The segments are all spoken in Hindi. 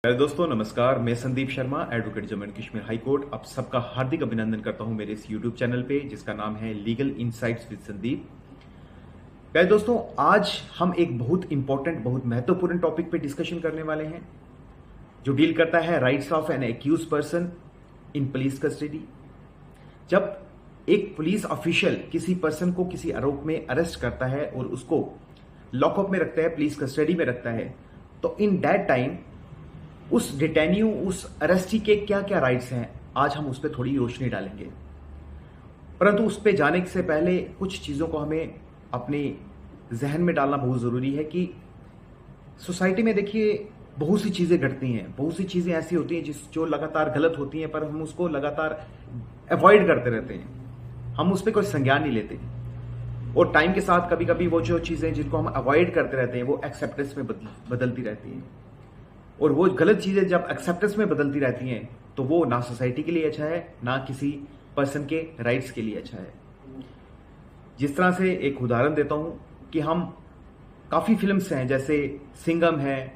हेलो दोस्तों, नमस्कार। मैं Sandeep Sharma, advocate Jammu and Kashmir high court. आप सबका हार्दिक अभिनंदन करता हूं मेरे इस यूट्यूब चैनल पे जिसका नाम है लीगल इनसाइट्स विद संदीप। प्यारे दोस्तों, आज हम एक बहुत इंपॉर्टेंट, बहुत महत्वपूर्ण टॉपिक पे डिस्कशन करने वाले हैं जो डील करता है rights of an accused person in police custody. जब एक पुलिस ऑफिशियल किसी पर्सन को किसी आरोप में अरेस्ट करता है और उसको लॉकअप में रखता है, पुलिस कस्टडी में रखता है, तो इन दैट टाइम उस डिटेन्यू, उस अरेस्टी के क्या क्या राइट्स हैं, आज हम उस पर थोड़ी रोशनी डालेंगे। परंतु उस पर जाने से पहले कुछ चीज़ों को हमें अपने जहन में डालना बहुत ज़रूरी है कि सोसाइटी में देखिए बहुत सी चीज़ें घटती हैं, बहुत सी चीज़ें ऐसी होती हैं जो लगातार गलत होती हैं, पर हम उसको लगातार अवॉइड करते रहते हैं, हम उस पर कोई संज्ञान नहीं लेते। और टाइम के साथ कभी कभी वो जो चीज़ें जिनको हम अवॉइड करते रहते हैं वो एक्सेप्टेंस में बदलती रहती हैं, और वो गलत चीजें जब एक्सेप्टेंस में बदलती रहती हैं तो वो ना सोसाइटी के लिए अच्छा है, ना किसी पर्सन के राइट्स के लिए अच्छा है। जिस तरह से एक उदाहरण देता हूं कि हम काफी फिल्म्स हैं, जैसे सिंघम है,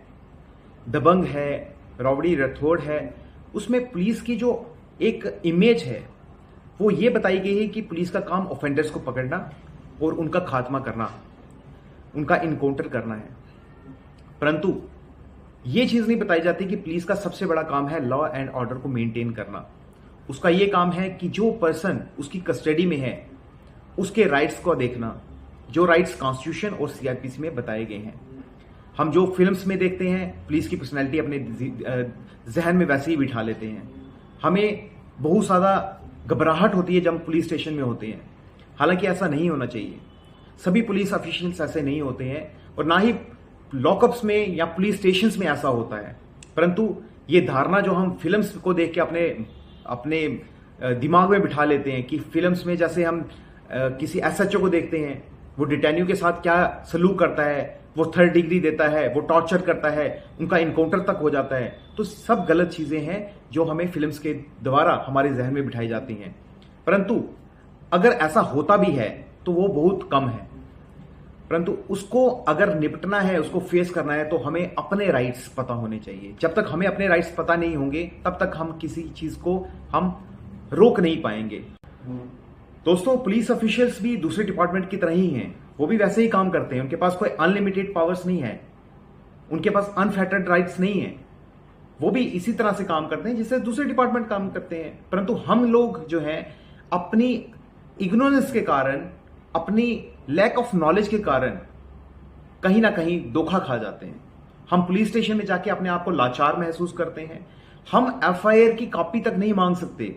दबंग है, रॉबड़ी रथोड़ है, उसमें पुलिस की जो एक इमेज है वो ये बताई गई है कि पुलिस का काम ऑफेंडर्स को पकड़ना और उनका खात्मा करना, उनका इनकाउंटर करना है। परंतु ये चीज नहीं बताई जाती कि पुलिस का सबसे बड़ा काम है लॉ एंड ऑर्डर को मेंटेन करना। उसका ये काम है कि जो पर्सन उसकी कस्टडी में है उसके राइट्स को देखना, जो राइट्स कॉन्स्टिट्यूशन और सीआरपीसी में बताए गए हैं। हम जो फिल्म्स में देखते हैं पुलिस की पर्सनैलिटी अपने जहन में वैसे ही बिठा लेते हैं। हमें बहुत ज्यादा घबराहट होती है जब पुलिस स्टेशन में होते हैं, हालांकि ऐसा नहीं होना चाहिए। सभी पुलिस ऑफिशियल्स ऐसे नहीं होते हैं और ना ही लॉकअप्स में या पुलिस स्टेशंस में ऐसा होता है। परंतु ये धारणा जो हम फिल्म्स को देख के अपने अपने दिमाग में बिठा लेते हैं कि फिल्म्स में जैसे हम किसी एसएचओ को देखते हैं, वो डिटेन्यू के साथ क्या सलूक करता है, वो 3rd डिग्री देता है, वो टॉर्चर करता है, उनका इनकाउंटर तक हो जाता है, तो सब गलत चीजें हैं जो हमें फिल्म्स के द्वारा हमारे जहन में बिठाई जाती हैं। परंतु अगर ऐसा होता भी है तो वो बहुत कम है। परंतु उसको अगर निपटना है, उसको फेस करना है, तो हमें अपने राइट्स पता होने चाहिए। जब तक हमें अपने राइट्स पता नहीं होंगे तब तक हम किसी चीज को हम रोक नहीं पाएंगे। दोस्तों, पुलिस ऑफिशियल्स भी दूसरे डिपार्टमेंट की तरह ही हैं, वो भी वैसे ही काम करते हैं। उनके पास कोई अनलिमिटेड पावर्स नहीं है, उनके पास अनफेटर्ड राइट्स नहीं है। वो भी इसी तरह से काम करते हैं जिससे दूसरे डिपार्टमेंट काम करते हैं। परंतु हम लोग जो है अपनी इग्नोरेंस के कारण, अपनी लैक ऑफ नॉलेज के कारण कहीं ना कहीं धोखा खा जाते हैं। हम पुलिस स्टेशन में जाके अपने आप को लाचार महसूस करते हैं। हम एफआईआर की कॉपी तक नहीं मांग सकते।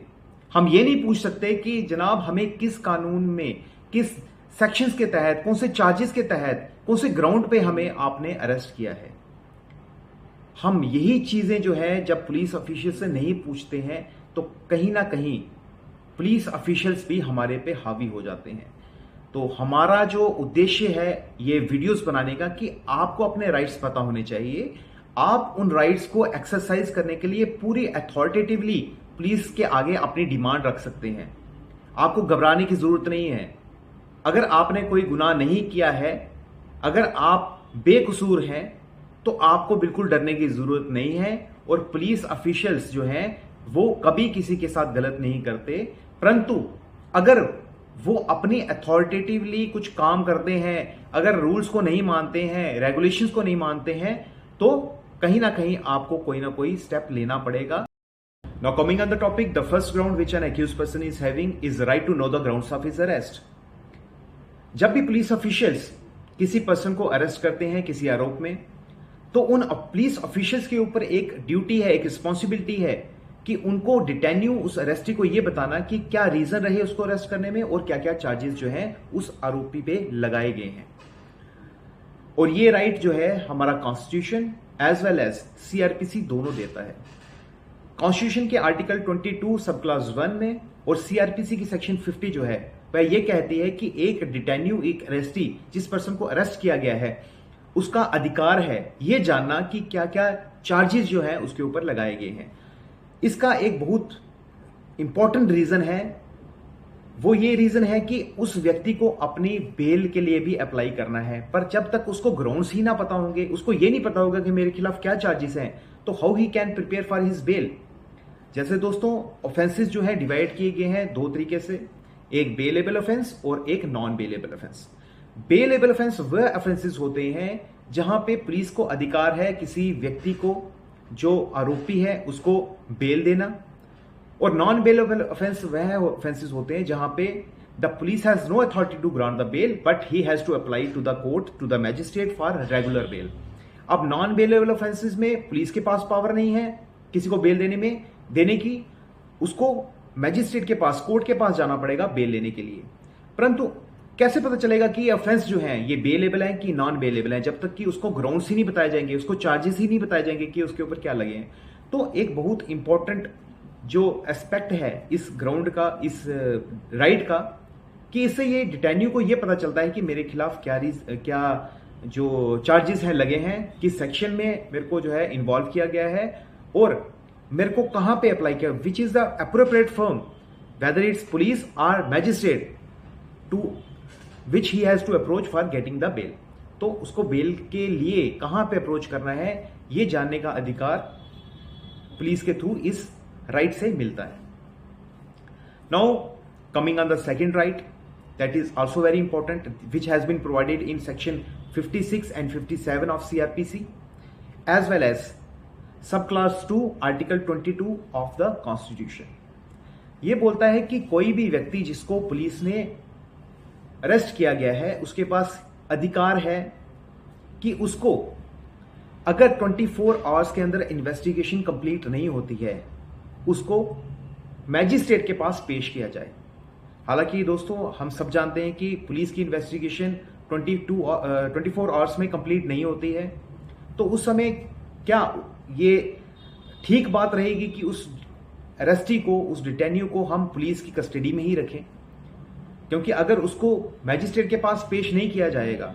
हम ये नहीं पूछ सकते कि जनाब हमें किस कानून में, किस सेक्शंस के तहत, कौन से चार्जेस के तहत, कौन से ग्राउंड पे हमें आपने अरेस्ट किया है। हम यही चीजें जो है जब पुलिस ऑफिशियल से नहीं पूछते हैं तो कहीं ना कहीं पुलिस ऑफिशियल्स भी हमारे पे हावी हो जाते हैं। तो हमारा जो उद्देश्य है ये वीडियोस बनाने का कि आपको अपने राइट्स पता होने चाहिए। आप उन राइट्स को एक्सरसाइज करने के लिए पूरी अथॉरिटेटिवली पुलिस के आगे अपनी डिमांड रख सकते हैं। आपको घबराने की जरूरत नहीं है। अगर आपने कोई गुनाह नहीं किया है, अगर आप बेकसूर हैं, तो आपको बिल्कुल डरने की जरूरत नहीं है। और पुलिस ऑफिशियल्स जो हैं वो कभी किसी के साथ गलत नहीं करते। परंतु अगर वो अपनी अथॉरिटेटिवली कुछ काम करते हैं, अगर रूल्स को नहीं मानते हैं, रेगुलेशंस को नहीं मानते हैं, तो कहीं ना कहीं आपको कोई ना कोई स्टेप लेना पड़ेगा। Now coming on the topic, the first ground which an accused person is having is right to know the grounds of his arrest. जब भी पुलिस ऑफिशियल्स किसी पर्सन को अरेस्ट करते हैं किसी आरोप में, तो उन पुलिस ऑफिशियल्स के ऊपर एक ड्यूटी है, एक रिस्पॉन्सिबिलिटी है कि उनको डिटेन्यू, उस अरेस्टी को यह बताना कि क्या रीजन रहे उसको अरेस्ट करने में और क्या क्या चार्जेस जो है उस आरोपी पे लगाए गए हैं। और ये राइट जो है हमारा constitution as well as CrPC दोनों देता है। कॉन्स्टिट्यूशन के आर्टिकल 22 सब क्लास 1 में और सीआरपीसी की सेक्शन 50 जो है वह यह कहती है कि एक डिटेन्यू, एक अरेस्टी, जिस पर्सन को अरेस्ट किया गया है, उसका अधिकार है यह जानना कि क्या क्या चार्जेस जो है उसके ऊपर लगाए गए हैं। इसका एक बहुत इंपॉर्टेंट रीजन है वो ये रीजन है कि उस व्यक्ति को अपनी बेल के लिए भी अप्लाई करना है, पर जब तक उसको ग्राउंड्स ही ना पता होंगे, उसको ये नहीं पता होगा कि मेरे खिलाफ क्या चार्जेस हैं, तो how he can prepare for his bail. जैसे दोस्तों ऑफेंसेस जो है डिवाइड किए गए हैं दो तरीके से, एक बेलेबल ऑफेंस और एक non bailable offence. Bailable offence वह ऑफेंसेस होते हैं जहां पे पुलिस को अधिकार है किसी व्यक्ति को जो आरोपी है उसको बेल देना, और नॉन बेलेबल ऑफेंस वह ऑफेंसेस होते हैं जहां पे the police has no authority to grant the bail but he has to apply to the court to the magistrate for regular bail. अब नॉन बेलेबल ऑफेंसेस में पुलिस के पास पावर नहीं है किसी को बेल देने की, उसको मैजिस्ट्रेट के पास, कोर्ट के पास जाना पड़ेगा बेल लेने के लिए। परंतु कैसे पता चलेगा कि ये ऑफेंस जो है ये बेलेबल है कि नॉन बेलेबल है, जब तक कि उसको ग्राउंड्स ही नहीं बताए जाएंगे, उसको चार्जेस ही नहीं बताए जाएंगे कि उसके ऊपर क्या लगे हैं। तो एक बहुत इंपॉर्टेंट जो एस्पेक्ट है इस ग्राउंड का, इस राइट का, कि इससे ये डिटेन्यू को ये पता चलता है कि मेरे खिलाफ क्या जो चार्जेस हैं लगे हैं, किस सेक्शन में मेरे को जो है इन्वॉल्व किया गया है, और मेरे को कहां पे अप्लाई किया, which is the appropriate firm whether it's police और magistrate to which he has to approach for getting the bail. तो उसको बेल के लिए कहां पे अप्रोच करना है ये जानने का अधिकार पुलिस के थ्रू इस राइट से मिलता है। Now coming on the second right that is also very important, which has been provided in section 56 and 57 of CRPC as well as subclass 2 article 22 of the constitution। ये बोलता है कि कोई भी व्यक्ति जिसको पुलिस ने अरेस्ट किया गया है उसके पास अधिकार है कि उसको अगर 24 आवर्स के अंदर इन्वेस्टिगेशन कंप्लीट नहीं होती है उसको मैजिस्ट्रेट के पास पेश किया जाए। हालांकि दोस्तों हम सब जानते हैं कि पुलिस की इन्वेस्टिगेशन 24 आवर्स में कंप्लीट नहीं होती है, तो उस समय क्या ये ठीक बात रहेगी कि उस अरेस्टी को, उस डिटेन्यू को हम पुलिस की कस्टडी में ही रखें? क्योंकि अगर उसको मैजिस्ट्रेट के पास पेश नहीं किया जाएगा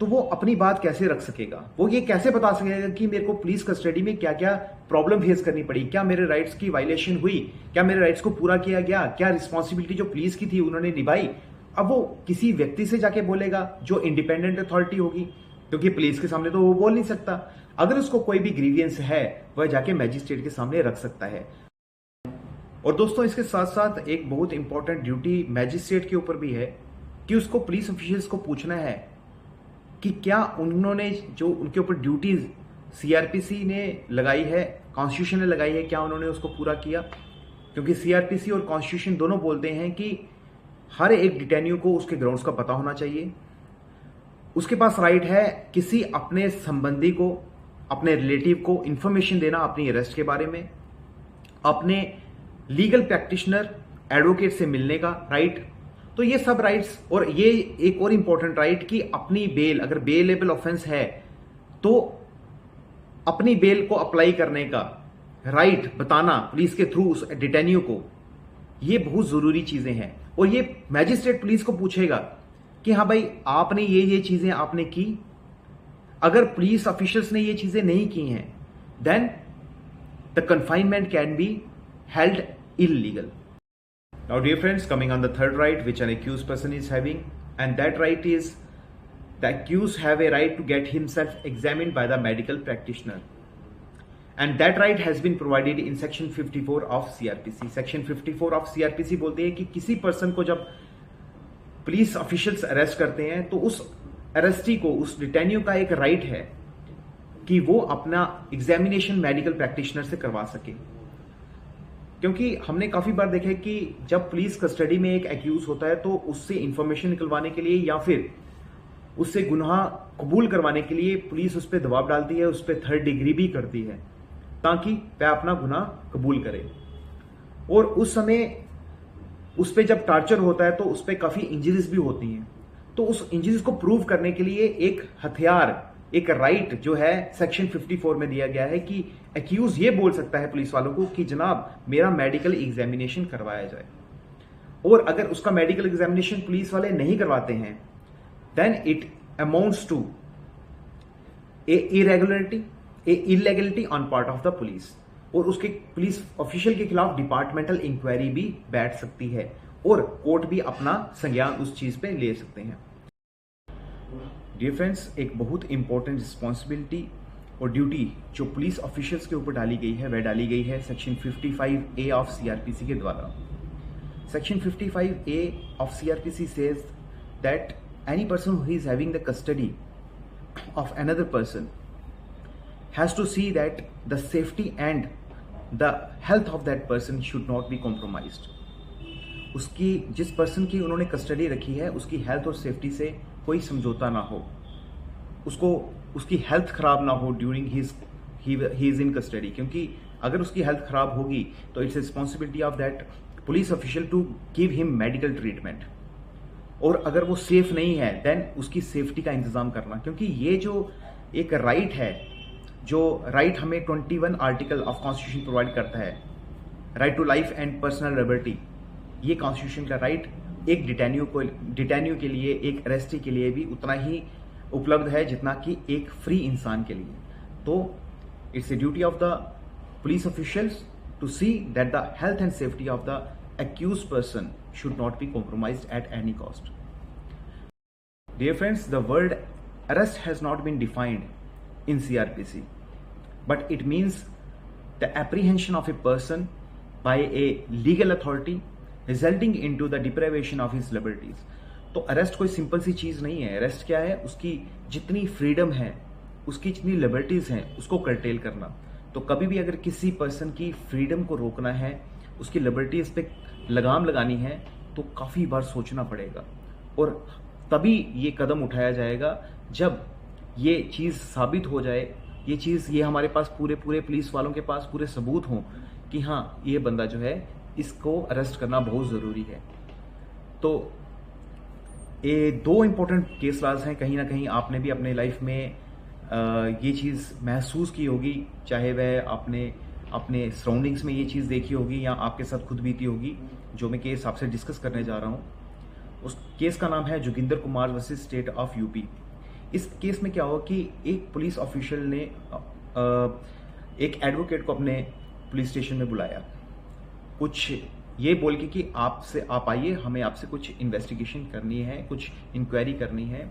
तो वो अपनी बात कैसे रख सकेगा, वो ये कैसे बता सकेगा कि मेरे को पुलिस कस्टडी में क्या क्या प्रॉब्लम फेस करनी पड़ी, क्या मेरे राइट्स की वायलेशन हुई, क्या मेरे राइट्स को पूरा किया गया, क्या रिस्पॉन्सिबिलिटी जो पुलिस की थी उन्होंने निभाई। अब वो किसी व्यक्ति से जाके बोलेगा जो इंडिपेंडेंट अथॉरिटी होगी, क्योंकि पुलिस के सामने तो वो बोल नहीं सकता। अगर उसको कोई भी ग्रीवियंस है वह जाके मैजिस्ट्रेट के सामने रख सकता है। और दोस्तों इसके साथ साथ एक बहुत इंपॉर्टेंट ड्यूटी मैजिस्ट्रेट के ऊपर भी है कि उसको पुलिस ऑफिशियल्स को पूछना है कि क्या उन्होंने जो उनके ऊपर ड्यूटीज सीआरपीसी ने लगाई है, कॉन्स्टिट्यूशन ने लगाई है, क्या उन्होंने उसको पूरा किया। क्योंकि सीआरपीसी और कॉन्स्टिट्यूशन दोनों बोलते हैं कि हर एक डिटेन्यू को उसके ग्राउंड्स का पता होना चाहिए, उसके पास राइट है किसी अपने संबंधी को, अपने रिलेटिव को इंफॉर्मेशन देना अपनी अरेस्ट के बारे में, अपने लीगल प्रैक्टिशनर एडवोकेट से मिलने का राइट। तो ये सब राइट्स, और ये एक और इंपॉर्टेंट राइट कि अपनी बेल, अगर बेलेबल ऑफेंस है तो अपनी बेल को अप्लाई करने का राइट बताना पुलिस के थ्रू उस डिटेन्यू को, ये बहुत जरूरी चीजें हैं। और ये मैजिस्ट्रेट पुलिस को पूछेगा कि हाँ भाई आपने ये चीजें आपने की। अगर पुलिस ऑफिशियल्स ने ये चीजें नहीं की हैं then the confinement can be held illegal. Now dear friends, coming on the third right which an accused person is having, and that right is the accused have a right to get himself examined by the medical practitioner, and that right has been provided in section 54 of CRPC। section 54 of CRPC बोलते हैं कि किसी पर्सन को जब पुलिस ऑफिशियल्स अरेस्ट करते हैं तो उस अरेस्टी को, उस डिटेन्यू का एक राइट है कि वो अपना एग्जामिनेशन मेडिकल प्रैक्टिशनर से करवा सके। क्योंकि हमने काफी बार देखा है कि जब पुलिस कस्टडी में एक एक्यूज होता है तो उससे इंफॉर्मेशन निकलवाने के लिए या फिर उससे गुनाह कबूल करवाने के लिए पुलिस उस पर दबाव डालती है, उस पर थर्ड डिग्री भी करती है ताकि वह अपना गुनाह कबूल करे। और उस समय उस पर जब टार्चर होता है तो उस पर काफी इंजरीज भी होती हैं, तो उस इंजरीज को प्रूव करने के लिए एक हथियार, एक राइट जो है सेक्शन 54 में दिया गया है कि एक्यूज ये बोल सकता है पुलिस वालों को कि जनाब मेरा मेडिकल एग्जामिनेशन करवाया जाए। और अगर उसका मेडिकल एग्जामिनेशन पुलिस वाले नहीं करवाते हैं then it amounts to a irregularity on part of the police, और उसके पुलिस ऑफिशियल के खिलाफ डिपार्टमेंटल इंक्वायरी भी बैठ सकती है। और कोर्ट भी अपना संज्ञान उस चीज पे ले सकते हैं। डियर फ्रेंड्स, एक बहुत इंपॉर्टेंट रिस्पॉन्सिबिलिटी और ड्यूटी जो पुलिस ऑफिशियल्स के ऊपर डाली गई है वह डाली गई है सेक्शन 55A ऑफ सीआरपीसी के द्वारा। Section 55A of CrPC says that any person who is having the custody of another person has to see that the safety and the health of that person should not be compromised। उसकी जिस पर्सन की उन्होंने कस्टडी रखी है उसकी हेल्थ और सेफ्टी से कोई समझौता ना हो, उसको उसकी हेल्थ खराब ना हो during he is in custody, क्योंकि अगर उसकी हेल्थ खराब होगी तो it's responsibility of that police official to give him medical treatment. और अगर वो सेफ नहीं है देन उसकी सेफ्टी का इंतजाम करना, क्योंकि ये जो एक राइट है, जो राइट हमें 21 आर्टिकल ऑफ कॉन्स्टिट्यूशन प्रोवाइड करता है, right to life and personal liberty, ये कॉन्स्टिट्यूशन का राइट एक डिटेन्यू के लिए, एक अरेस्टी के लिए भी उतना ही उपलब्ध है जितना कि एक फ्री इंसान के लिए। तो it's a duty of the police officials to see that the health and safety of the accused person should not be compromised at any cost. Dear friends, the word arrest has not been defined in CRPC, but it means the apprehension of a person by a legal authority resulting into the deprivation of his liberties. तो अरेस्ट कोई सिंपल सी चीज नहीं है। अरेस्ट क्या है? उसकी जितनी फ्रीडम है, उसकी जितनी लिबर्टीज हैं, उसको कर्टेल करना। तो कभी भी अगर किसी पर्सन की फ्रीडम को रोकना है, उसकी लिबर्टीज पे लगाम लगानी है, तो काफी बार सोचना पड़ेगा और तभी ये कदम उठाया जाएगा जब ये चीज साबित हो जाए, ये हमारे पास पूरे पुलिस वालों के पास पूरे सबूत हों कि हाँ ये बंदा जो है इसको अरेस्ट करना बहुत जरूरी है। तो ये दो इंपॉर्टेंट केस लॉज हैं। कहीं ना कहीं आपने भी अपने लाइफ में ये चीज महसूस की होगी, चाहे वह आपने अपने सराउंडिंग्स में ये चीज़ देखी होगी या आपके साथ खुद बीती होगी। जो मैं केस आपसे डिस्कस करने जा रहा हूँ उस केस का नाम है Joginder Kumar versus state of UP. इस केस में क्या हुआ कि एक पुलिस ऑफिशियल ने एक एडवोकेट को अपने पुलिस स्टेशन में बुलाया, कुछ ये बोल के कि आप आइए, हमें आपसे कुछ इन्वेस्टिगेशन करनी है, कुछ इंक्वायरी करनी है।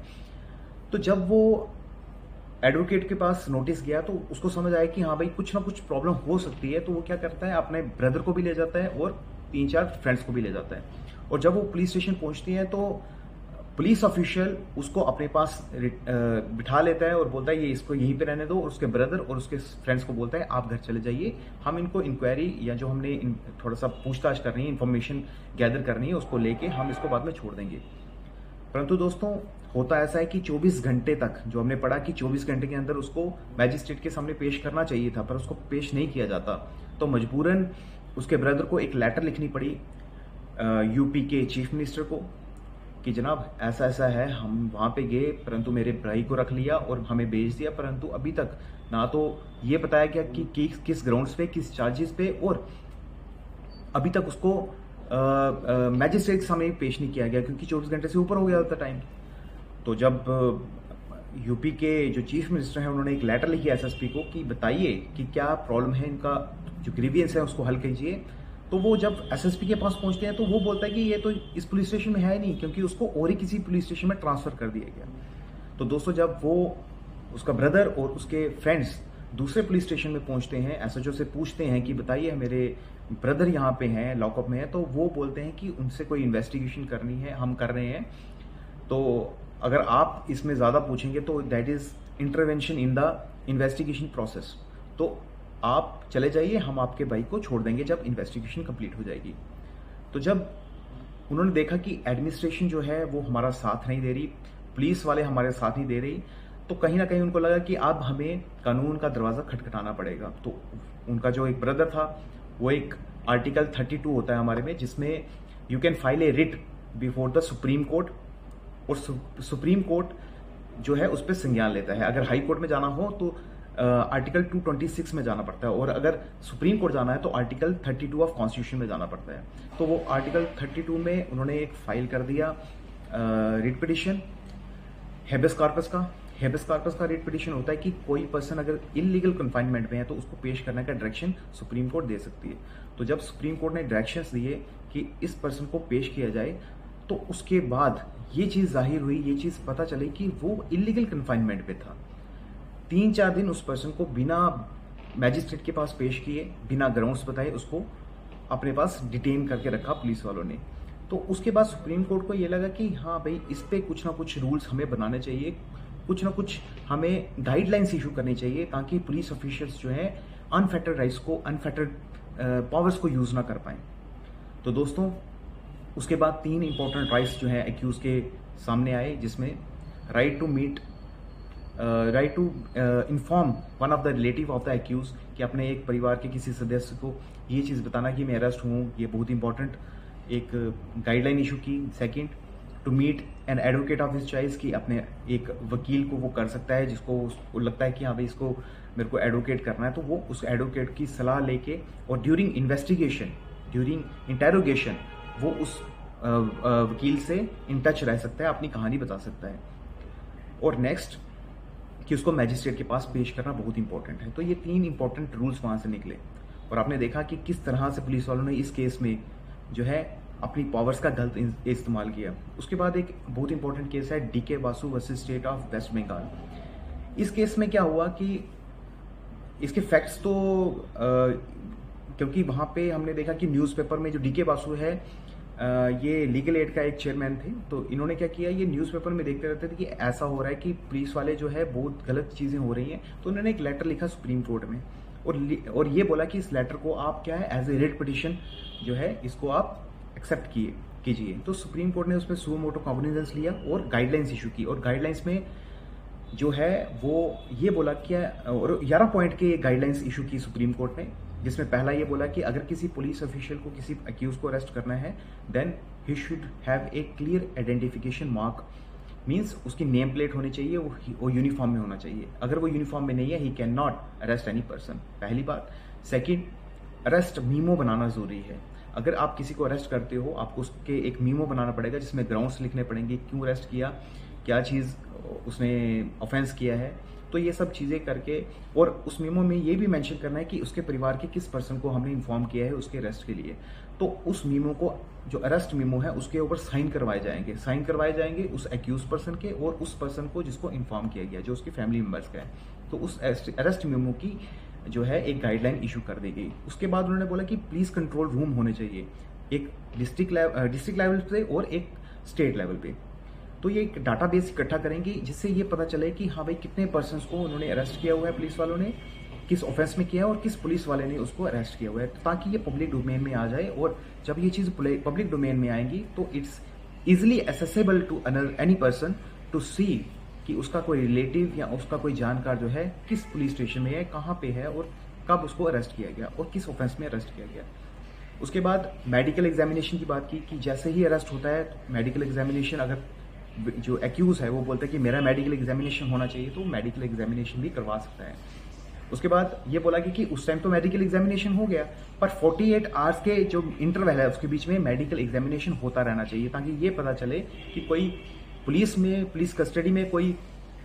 तो जब वो एडवोकेट के पास नोटिस गया तो उसको समझ आया कि हाँ भाई कुछ ना कुछ प्रॉब्लम हो सकती है। तो वो क्या करता है, अपने ब्रदर को भी ले जाता है और 3-4 फ्रेंड्स को भी ले जाता है। और जब वो पुलिस स्टेशन पहुंचती है तो पुलिस ऑफिशियल उसको अपने पास बिठा लेता है और बोलता है ये इसको यहीं पे रहने दो, और उसके ब्रदर और उसके फ्रेंड्स को बोलता है आप घर चले जाइए, हम इनको इंक्वायरी या जो हमने थोड़ा सा पूछताछ करनी है, इन्फॉर्मेशन गैदर करनी है, उसको लेके हम इसको बाद में छोड़ देंगे। परंतु दोस्तों होता ऐसा है कि 24 घंटे तक, जो हमने पढ़ा कि 24 घंटे के अंदर उसको मैजिस्ट्रेट के सामने पेश करना चाहिए था, पर उसको पेश नहीं किया जाता। तो मजबूरन उसके ब्रदर को एक लेटर लिखनी पड़ी यूपी के चीफ मिनिस्टर को कि जनाब ऐसा ऐसा है, हम वहाँ पे गए परंतु मेरे भाई को रख लिया और हमें भेज दिया, परंतु अभी तक ना तो ये बताया गया कि किस ग्राउंड्स पे, किस चार्जेस पे, और अभी तक उसको मैजिस्ट्रेट के सामने पेश नहीं किया गया क्योंकि 24 घंटे से ऊपर हो गया था टाइम। तो जब यूपी के जो चीफ मिनिस्टर हैं उन्होंने एक लेटर लिखी एसएसपी को कि बताइए कि क्या प्रॉब्लम है, इनका जो ग्रीवियंस है उसको हल कीजिए। तो वो जब एसएसपी के पास पहुंचते हैं तो वो बोलता है कि ये तो इस पुलिस स्टेशन में है ही नहीं, क्योंकि उसको और ही किसी पुलिस स्टेशन में ट्रांसफर कर दिया गया। तो दोस्तों जब वो उसका ब्रदर और उसके फ्रेंड्स दूसरे पुलिस स्टेशन में पहुंचते हैं, एसएचओ से पूछते हैं कि बताइए मेरे ब्रदर यहाँ पे हैं, लॉकअप में है, तो वो बोलते हैं कि उनसे कोई इन्वेस्टिगेशन करनी है, हम कर रहे हैं। तो अगर आप इसमें ज़्यादा पूछेंगे तो that is intervention in the investigation process, तो आप चले जाइए, हम आपके भाई को छोड़ देंगे जब इन्वेस्टिगेशन कंप्लीट हो जाएगी। तो जब उन्होंने देखा कि एडमिनिस्ट्रेशन जो है वो हमारा साथ नहीं दे रही, पुलिस वाले हमारे साथ नहीं दे रही, तो कहीं ना कहीं उनको लगा कि अब हमें कानून का दरवाज़ा खटखटाना पड़ेगा। तो उनका जो एक ब्रदर था वो एक आर्टिकल 32 होता है हमारे में, जिसमें you can file A writ before the supreme court, और सुप्रीम कोर्ट जो है उस पर संज्ञान लेता है। अगर हाई कोर्ट में जाना हो तो आर्टिकल 226 में जाना पड़ता है, और अगर सुप्रीम कोर्ट जाना है तो आर्टिकल 32 ऑफ कॉन्स्टिट्यूशन में जाना पड़ता है। तो वो आर्टिकल 32 में उन्होंने एक फाइल कर दिया रिट पिटिशन हेबियस कॉर्पस का। हेबियस कॉर्पस का रिट पिटिशन होता है कि कोई पर्सन अगर इलीगल कन्फाइनमेंट में है तो उसको पेश करने का डायरेक्शन सुप्रीम कोर्ट दे सकती है। तो जब सुप्रीम कोर्ट ने डायरेक्शंस दिए कि इस पर्सन को पेश किया जाए, तो उसके बाद ये चीज़ जाहिर हुई, ये चीज़ पता चली कि वो इलीगल कन्फाइनमेंट पे था। 3-4 दिन उस पर्सन को बिना मैजिस्ट्रेट के पास पेश किए, बिना ग्राउंड्स बताए उसको अपने पास डिटेन करके रखा पुलिस वालों ने। तो उसके बाद सुप्रीम कोर्ट को ये लगा कि हाँ भाई, इस पे कुछ ना कुछ रूल्स हमें बनाने चाहिए, कुछ ना कुछ हमें गाइडलाइंस इशू करनी चाहिए, ताकि पुलिस ऑफिशियल्स जो है अनफेटर्ड राइट्स को, अनफेटर्ड पावर्स को यूज़ ना कर पाएँ। तो दोस्तों, उसके बाद 3 इंपॉर्टेंट राइट्स जो हैं एक्यूज के सामने आए, जिसमें right to meet, right to inform one of the relative of the accused, कि अपने एक परिवार के किसी सदस्य को ये चीज़ बताना कि मैं अरेस्ट हूँ, ये बहुत इंपॉर्टेंट एक गाइडलाइन इशू की। Second, to meet an advocate of his choice, कि अपने एक वकील को वो कर सकता है जिसको उसको लगता है कि हाँ भाई इसको मेरे को एडवोकेट करना है, तो वो उस एडवोकेट की सलाह लेके, और ड्यूरिंग इन्वेस्टिगेशन, ड्यूरिंग इंटेरोगेशन वो उस वकील से इन टच रह सकता है, अपनी कहानी बता सकता है। और नेक्स्ट, कि उसको मैजिस्ट्रेट के पास पेश करना बहुत इंपॉर्टेंट है। तो ये 3 इंपॉर्टेंट रूल्स वहाँ से निकले, और आपने देखा कि किस तरह से पुलिस वालों ने इस केस में जो है अपनी पावर्स का गलत इस्तेमाल किया। उसके बाद एक बहुत इंपॉर्टेंट केस है DK Basu versus state of West Bengal. इस केस में क्या हुआ कि इसके फैक्ट्स तो क्योंकि वहाँ पे हमने देखा कि न्यूज़पेपर में जो डीके बासु है, ये लीगल एड का एक चेयरमैन थे, तो इन्होंने क्या किया, ये न्यूज़पेपर में देखते रहते थे कि ऐसा हो रहा है कि पुलिस वाले जो है बहुत गलत चीज़ें हो रही हैं, तो उन्होंने एक लेटर लिखा सुप्रीम कोर्ट में, और ये बोला कि इस लेटर को आप क्या है एज ए रिट पिटिशन जो है इसको आप एक्सेप्ट कीजिए। तो सुप्रीम कोर्ट ने उसमें सुओ मोटो कॉग्निजेंस लिया और गाइडलाइंस इशू की, और गाइडलाइंस में जो है वो ये बोला कि, और 11 पॉइंट के गाइडलाइंस इशू की सुप्रीम कोर्ट ने, जिसमें पहला ये बोला कि अगर किसी पुलिस ऑफिशियल को किसी अक्यूज को अरेस्ट करना है, then he should have a clear identification mark, means उसकी नेम प्लेट होनी चाहिए, वो यूनिफॉर्म में होना चाहिए। अगर वो यूनिफॉर्म में नहीं है, he can not arrest any person, पहली बात। सेकंड, अरेस्ट मीमो बनाना जरूरी है। अगर आप किसी को अरेस्ट करते हो, आपको उसके एक मीमो बनाना पड़ेगा, जिसमें ग्राउंड्स लिखने पड़ेंगे, क्यों अरेस्ट किया, क्या चीज़ उसने ऑफेंस किया है, तो ये सब चीज़ें करके, और उस मीमो में ये भी मेंशन करना है कि उसके परिवार के किस पर्सन को हमने इन्फॉर्म किया है उसके अरेस्ट के लिए। तो उस मीमो को, जो अरेस्ट मीमो है, उसके ऊपर साइन करवाए जाएंगे उस एक्यूज पर्सन के, और उस पर्सन को जिसको इन्फॉर्म किया गया, जो उसके फैमिली मेम्बर्स का है। तो उस अरेस्ट मीमो की जो है एक गाइडलाइन इशू कर दी गई। उसके बाद उन्होंने बोला कि पुलिस कंट्रोल रूम होने चाहिए, एक डिस्ट्रिक्ट लेवल पे और एक स्टेट लेवल पे। तो ये एक डाटाबेस इकट्ठा करेंगे, जिससे ये पता चले कि हाँ भाई कितने पर्सन्स को उन्होंने अरेस्ट किया हुआ है, पुलिस वालों ने किस ऑफेंस में किया है, और किस पुलिस वाले ने उसको अरेस्ट किया हुआ है, ताकि ये पब्लिक डोमेन में आ जाए। और जब ये चीज़ पब्लिक डोमेन में आएंगी तो it's easily accessible to any person to see कि उसका कोई रिलेटिव या उसका कोई जानकार जो है किस पुलिस स्टेशन में है, कहाँ पे है, और कब उसको अरेस्ट किया गया, और किस ऑफेंस में अरेस्ट किया गया। उसके बाद मेडिकल एग्जामिनेशन की बात की कि जैसे ही अरेस्ट होता है तो मेडिकल एग्जामिनेशन, अगर जो एक्यूज है वो बोलता है कि मेरा मेडिकल एग्जामिनेशन होना चाहिए, तो मेडिकल एग्जामिनेशन भी करवा सकता है। उसके बाद ये बोला कि उस टाइम तो मेडिकल एग्जामिनेशन हो गया, पर 48 आवर्स के जो इंटरवल है उसके बीच में मेडिकल एग्जामिनेशन होता रहना चाहिए, ताकि ये पता चले कि कोई पुलिस कस्टडी में कोई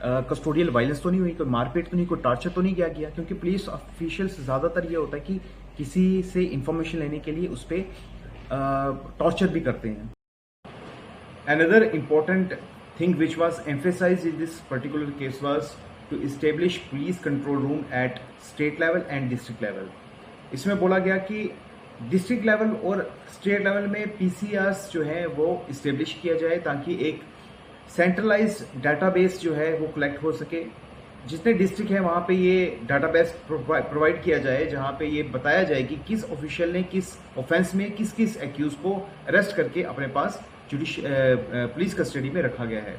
कस्टोडियल वायलेंस तो नहीं हुई, कोई मारपीट तो नहीं, कोई टॉर्चर तो नहीं किया गया। क्योंकि पुलिस ऑफिशियल्स ज़्यादातर ये होता है कि किसी से इंफॉर्मेशन लेने के लिए उस पर टॉर्चर भी करते हैं। Another important thing which was emphasized in this particular case was to establish police control room at state level and district level. इसमें बोला गया कि डिस्ट्रिक्ट लेवल और स्टेट लेवल में PCRs जो है वो इस्टेब्लिश किया जाए, ताकि एक सेंट्रलाइज्ड डाटाबेस जो है वो कलेक्ट हो सके। जितने डिस्ट्रिक्ट है वहाँ पे ये डाटाबेस प्रोवाइड किया जाए, जहाँ पे ये बताया जाए कि किस ऑफिशियल ने किस ऑफेंस में किस किस एक्यूज को अरेस्ट करके अपने पास पुलिस कस्टडी में रखा गया है।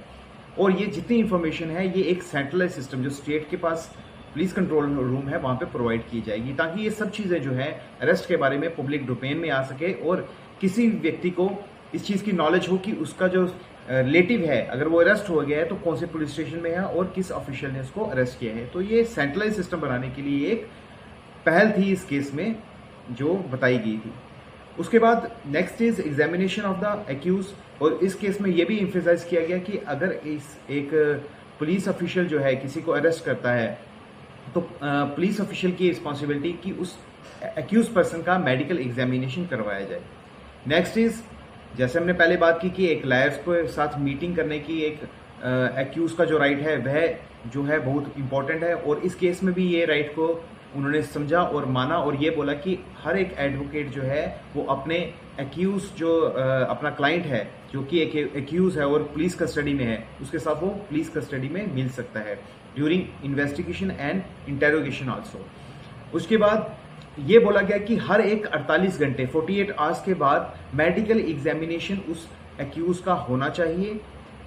और ये जितनी इंफॉर्मेशन है ये एक सेंट्रलाइज सिस्टम जो स्टेट के पास पुलिस कंट्रोल रूम है वहाँ पे प्रोवाइड की जाएगी, ताकि ये सब चीज़ें जो है अरेस्ट के बारे में पब्लिक डोमेन में आ सके, और किसी व्यक्ति को इस चीज़ की नॉलेज हो कि उसका जो रिलेटिव है, अगर वो अरेस्ट हो गया है तो कौन से पुलिस स्टेशन में है और किस ऑफिशियल ने उसको अरेस्ट किया है। तो ये सेंट्रलाइज सिस्टम बनाने के लिए एक पहल थी इस केस में जो बताई गई थी। उसके बाद next is examination of the accused, और इस केस में ये भी एम्फेसाइज किया गया कि अगर इस एक पुलिस ऑफिशियल जो है किसी को अरेस्ट करता है तो पुलिस ऑफिशियल की रिस्पॉन्सिबिलिटी कि उस एक्यूज पर्सन का मेडिकल एग्जामिनेशन करवाया जाए। नेक्स्ट इज, जैसे हमने पहले बात की कि एक लायर्स को साथ मीटिंग करने की एक एक्यूज का जो राइट है वह जो है बहुत इंपॉर्टेंट है, और इस केस में भी ये राइट को उन्होंने समझा और माना और ये बोला कि हर एक एडवोकेट जो है वो अपने एक्यूज जो अपना क्लाइंट है जो कि एक एक्यूज है और पुलिस कस्टडी में है, उसके साथ वो पुलिस कस्टडी में मिल सकता है during investigation and interrogation also. उसके बाद ये बोला गया कि हर एक 48 घंटे 48 आवर्स के बाद मेडिकल एग्जामिनेशन उस एक्यूज का होना चाहिए,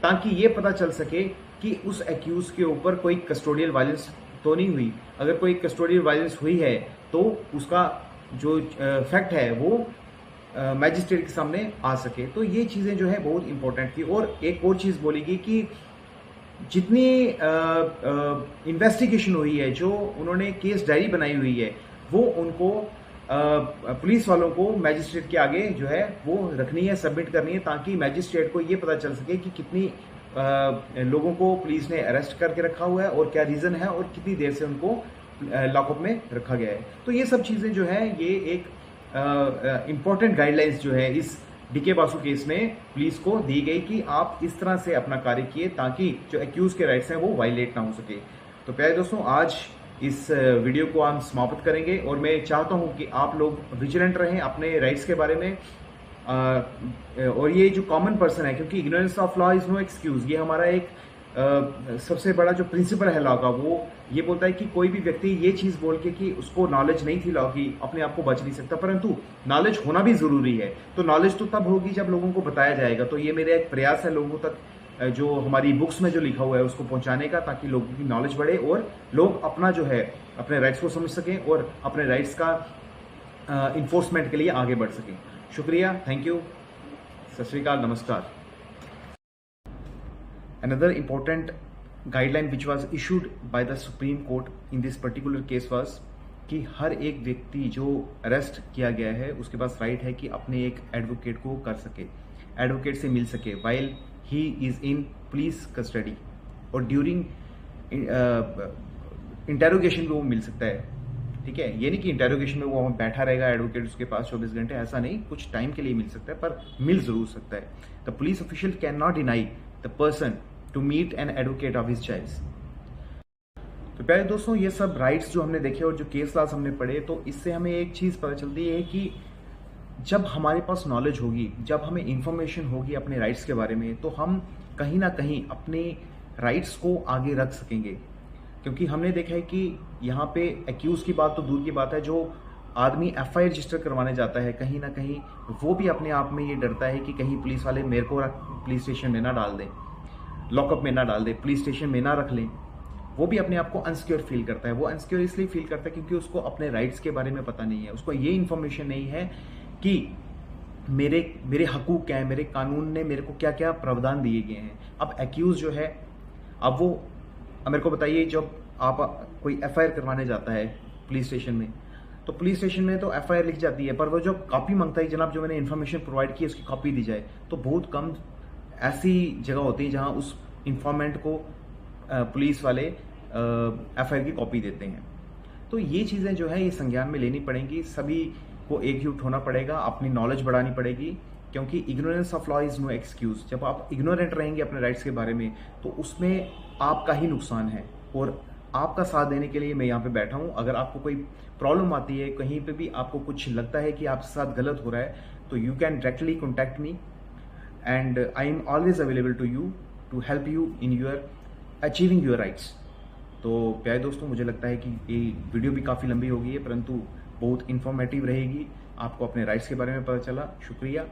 ताकि ये पता चल सके कि उस एक्यूज के ऊपर कोई कस्टोडियल वायलेंस तो नहीं हुई। अगर कोई कस्टोडियल वायलेंस हुई है तो उसका जो फैक्ट है वो मैजिस्ट्रेट के सामने आ सके। तो ये चीज़ें जो है बहुत इंपॉर्टेंट थी। और एक और चीज़ बोलेगी कि जितनी इन्वेस्टिगेशन हुई है, जो उन्होंने केस डायरी बनाई हुई है, वो उनको पुलिस वालों को मैजिस्ट्रेट के आगे जो है वो रखनी है, सबमिट करनी है, ताकि मैजिस्ट्रेट को ये पता चल सके कि कितनी लोगों को पुलिस ने अरेस्ट करके रखा हुआ है और क्या रीज़न है और कितनी देर से उनको लॉकअप में रखा गया है। तो ये सब चीज़ें जो है ये एक इम्पॉर्टेंट गाइडलाइंस जो है इस डीके बासु केस में पुलिस को दी गई कि आप इस तरह से अपना कार्य किए ताकि जो एक्यूज के राइट्स हैं वो वायलेट ना हो सके। तो प्यारे दोस्तों, आज इस वीडियो को हम समाप्त करेंगे और मैं चाहता हूं कि आप लोग विजिलेंट रहें अपने राइट्स के बारे में। और ये जो कॉमन पर्सन है, क्योंकि ignorance of law is no excuse, ये हमारा एक सबसे बड़ा जो प्रिंसिपल है लॉ का, वो ये बोलता है कि कोई भी व्यक्ति ये चीज़ बोल के कि उसको नॉलेज नहीं थी लॉ की, अपने आप को बच नहीं सकता, परंतु नॉलेज होना भी ज़रूरी है। तो नॉलेज तो तब होगी जब लोगों को बताया जाएगा। तो ये मेरा एक प्रयास है लोगों तक जो हमारी बुक्स में जो लिखा हुआ है उसको पहुंचाने का, ताकि लोगों की नॉलेज बढ़े और लोग अपना जो है अपने राइट्स को समझ सकें और अपने राइट्स का इन्फोर्समेंट के लिए आगे बढ़ सकें। शुक्रिया, थैंक यू, सत श्री अकाल, नमस्कार। Another important guideline which was issued by the Supreme Court in this particular case was कि हर एक व्यक्ति जो अरेस्ट किया गया है उसके पास राइट है कि अपने एक एडवोकेट को कर सके, एडवोकेट से मिल सके while he is in police custody, और ड्यूरिंग इंटेरोगेशन में वो मिल सकता है। ठीक है, ये नहीं कि इंटेरोगेशन में वो बैठा रहेगा एडवोकेट उसके पास 24 घंटे, ऐसा नहीं, कुछ टाइम के लिए मिल सकता है पर मिल जरूर सकता है। The police official cannot deny the person to meet an advocate of his choice. तो प्यारे दोस्तों, ये सब राइट्स जो हमने देखे और जो केस लॉज हमने पढ़े, तो इससे हमें एक चीज़ पता चलती है कि जब हमारे पास नॉलेज होगी, जब हमें इंफॉर्मेशन होगी अपने राइट्स के बारे में, तो हम कहीं ना कहीं अपने राइट्स को आगे रख सकेंगे। क्योंकि हमने देखा है कि यहाँ पे एक्यूज की बात तो दूर की बात है, जो आदमी एफआईआर रजिस्टर करवाने जाता है कहीं ना कहीं वो भी अपने आप में ये डरता है कि कहीं पुलिस वाले मेरे को पुलिस स्टेशन में ना डाल दें, लॉकअप में ना डाल दे, पुलिस स्टेशन में ना रख लें। वो भी अपने आप को अनसिक्योर फील करता है। वो अनसिक्योर इसलिए फील करता है क्योंकि उसको अपने राइट्स के बारे में पता नहीं है, उसको ये इन्फॉर्मेशन नहीं है कि मेरे हकूक क्या है, मेरे कानून ने मेरे को क्या क्या प्रावधान दिए गए हैं। अब एक्यूज जो है, अब वो मेरे को बताइए, जब आप कोई एफआईआर करवाने जाता है पुलिस स्टेशन में, तो पुलिस स्टेशन में तो एफआईआर लिख जाती है, पर वो जो कॉपी मांगता है, जनाब जो मैंने इन्फॉर्मेशन प्रोवाइड की उसकी कॉपी दी जाए, तो बहुत कम ऐसी जगह होती है जहां उस इंफॉर्मेंट को पुलिस वाले एफआईआर की कॉपी देते हैं। तो ये चीज़ें जो है ये संज्ञान में लेनी पड़ेंगी, सभी को एकजुट होना पड़ेगा, अपनी नॉलेज बढ़ानी पड़ेगी, क्योंकि ignorance of law is no excuse. जब आप इग्नोरेंट रहेंगे अपने राइट्स के बारे में तो उसमें आपका ही नुकसान है, और आपका साथ देने के लिए मैं यहाँ पे बैठा हूँ। अगर आपको कोई प्रॉब्लम आती है, कहीं पे भी आपको कुछ लगता है कि आपके साथ गलत हो रहा है, तो you can directly contact me and I am always available to you to help you in your achieving your rights। तो प्यारे दोस्तों, मुझे लगता है कि ये वीडियो भी काफ़ी लंबी हो गई है, परंतु बहुत इन्फॉर्मेटिव रहेगी, आपको अपने राइट्स के बारे में पता चला। शुक्रिया।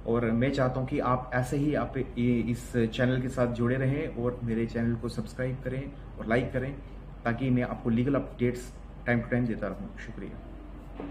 और मैं चाहता हूँ कि आप ऐसे ही आप इस चैनल के साथ जुड़े रहें और मेरे चैनल को सब्सक्राइब करें और लाइक करें, ताकि मैं आपको legal updates time to time देता रहूँ। शुक्रिया।